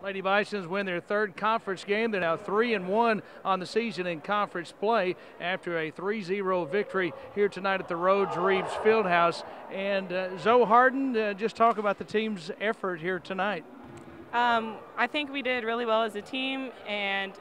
Lady Bisons win their third conference game. They're now 3-1 on the season in conference play after a 3-0 victory here tonight at the Rhodes Reeves Fieldhouse. And Zoe Harden, just talk about the team's effort here tonight. I think we did really well as a team, and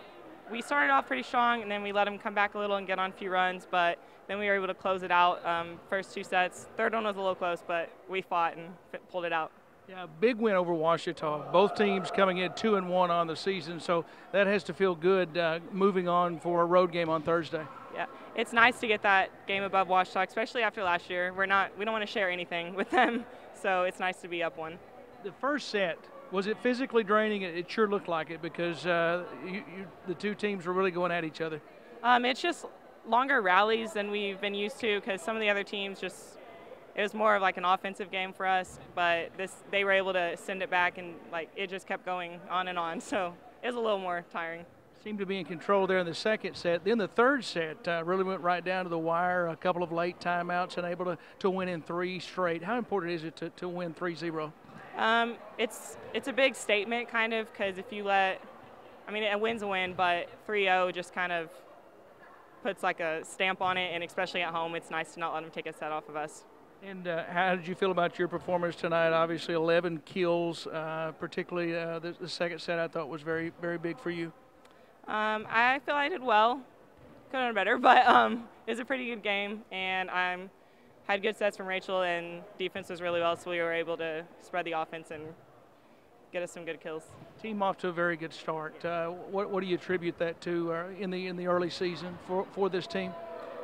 we started off pretty strong, and then we let them come back a little and get on a few runs, but then we were able to close it out. First two sets. Third one was a little close, but we fought and pulled it out. Yeah, big win over Ouachita. Both teams coming in 2-1 on the season, so that has to feel good moving on for a road game on Thursday. Yeah, it's nice to get that game above Ouachita, especially after last year. We don't want to share anything with them, so it's nice to be up one. The first set, was it physically draining? It sure looked like it because the two teams were really going at each other. It's just longer rallies than we've been used to because some of the other teams it was more of like an offensive game for us, but they were able to send it back and it just kept going on and on. So it was a little more tiring. Seemed to be in control there in the second set. Then the third set really went right down to the wire. A couple of late timeouts and able to win in 3 straight. How important is it to win 3-0? It's a big statement kind of because if you a win's a win, but 3-0 just kind of puts like a stamp on it, and especially at home, it's nice to not let them take a set off of us. And how did you feel about your performance tonight? Obviously 11 kills, particularly the second set I thought was very, very big for you. I feel I did well. Could have done better, but it was a pretty good game, and had good sets from Rachel, and defense was really well, so we were able to spread the offense and get us some good kills. Team off to a very good start. What do you attribute that to in the early season for this team?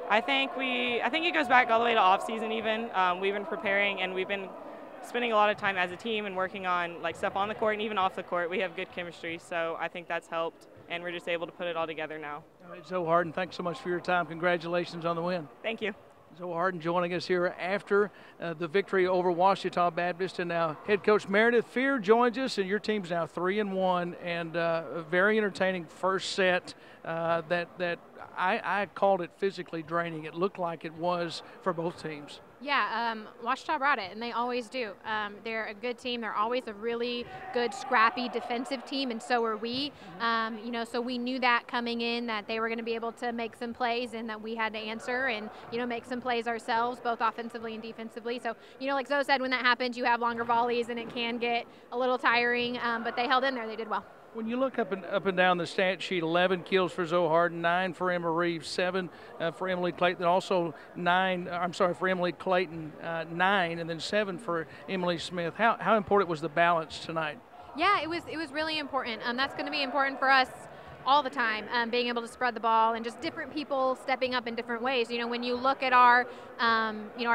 I think it goes back all the way to off season even. We've been preparing, and we've been spending a lot of time as a team and working on stuff on the court and even off the court. We have good chemistry, so I think that's helped, and we're just able to put it all together now. All right, Zoe Harden, thanks so much for your time. Congratulations on the win. Thank you. Zoe Harden joining us here after the victory over Ouachita Baptist. And now head coach Meredith Fear joins us, and your team's now 3-1, and a very entertaining first set that I called it physically draining. It looked like it was for both teams. Yeah, Ouachita brought it, and they always do. They're a good team. They're always a really good, scrappy defensive team, and so are we. So we knew that coming in, that they were going to be able to make some plays and that we had to answer and, make some plays ourselves, both offensively and defensively. So, like Zoe said, when that happens, you have longer volleys, and it can get a little tiring, but they held in there. They did well. When you look up and down the stat sheet, 11 kills for Zoe Harden, 9 for Emma Reeves, 7 for Emily Clayton, also for Emily Clayton, 9, and then 7 for Emily Smith. How important was the balance tonight? Yeah, it was really important. That's going to be important for us all the time, being able to spread the ball and just different people stepping up in different ways. When you look at our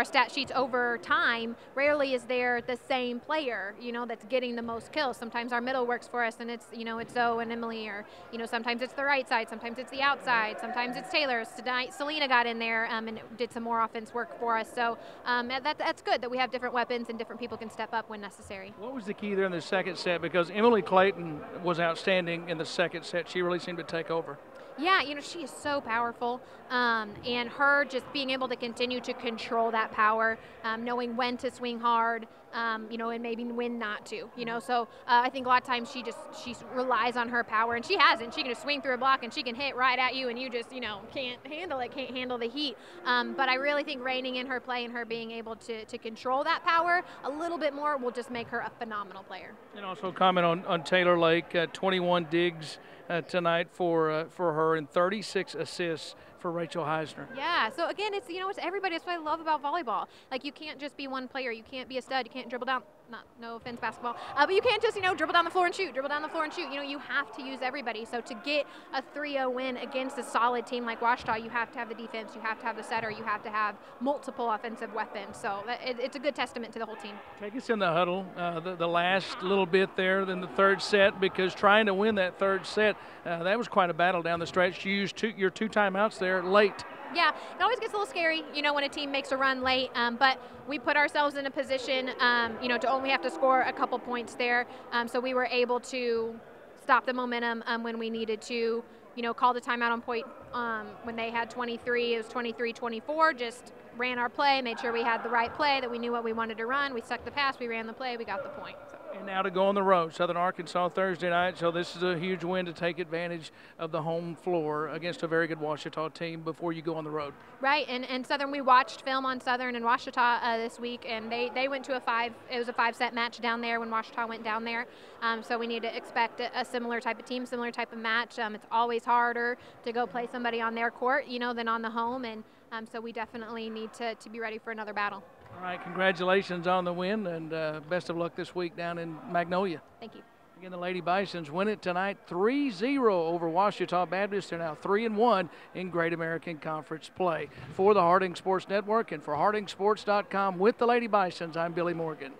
stat sheets over time, rarely is there the same player, that's getting the most kills. Sometimes our middle works for us, and it's Zoe and Emily, or sometimes it's the right side, sometimes it's the outside, sometimes it's Taylor. Tonight, Selena got in there and did some more offense work for us. So that's good that we have different weapons and different people can step up when necessary. What was the key there in the second set? Because Emily Clayton was outstanding in the second set. She really seemed to take over. Yeah, she is so powerful, and her just being able to continue to control that power, knowing when to swing hard, and maybe when not to, So I think a lot of times she relies on her power, and she hasn't. She can just swing through a block, and she can hit right at you, and you just, can't handle it, can't handle the heat. But I really think reining in her play and her being able to control that power a little bit more will just make her a phenomenal player. And also comment on Taylor Lake, 21 digs tonight for her, and 36 assists for Rachel Heisner. Yeah, so again, it's it's everybody. That's what I love about volleyball. You can't just be one player. You can't be a stud. You can't dribble down. No offense, basketball, but you can't just dribble down the floor and shoot. Dribble down the floor and shoot. You have to use everybody. So to get a 3-0 win against a solid team like Ouachita, you have to have the defense. You have to have the setter. You have to have multiple offensive weapons. So it's a good testament to the whole team. Take us in the huddle, the last little bit there, then the third set, because trying to win that third set, that was quite a battle down the stretch. You used your 2 timeouts there late. Yeah, it always gets a little scary, when a team makes a run late, but we put ourselves in a position, to only have to score a couple points there, so we were able to stop the momentum when we needed to, call the timeout on point when they had 23, it was 23-24, just ran our play, made sure we had the right play, that we knew what we wanted to run. We stuck the pass, we ran the play, we got the point. So. And now to go on the road, Southern Arkansas Thursday night. So this is a huge win to take advantage of the home floor against a very good Ouachita team before you go on the road. Right, and Southern, we watched film on Southern and Ouachita this week, and they went to it was a 5-set match down there when Ouachita went down there. So we need to expect a similar type of team, similar type of match. It's always harder to go play somebody on their court, than on the home, and so we definitely need to be ready for another battle. All right, congratulations on the win, and best of luck this week down in Magnolia. Thank you. Again, the Lady Bisons win it tonight 3-0 over Ouachita Baptist. They're now 3-1 in Great American Conference play. For the Harding Sports Network and for HardingSports.com with the Lady Bisons, I'm Billy Morgan.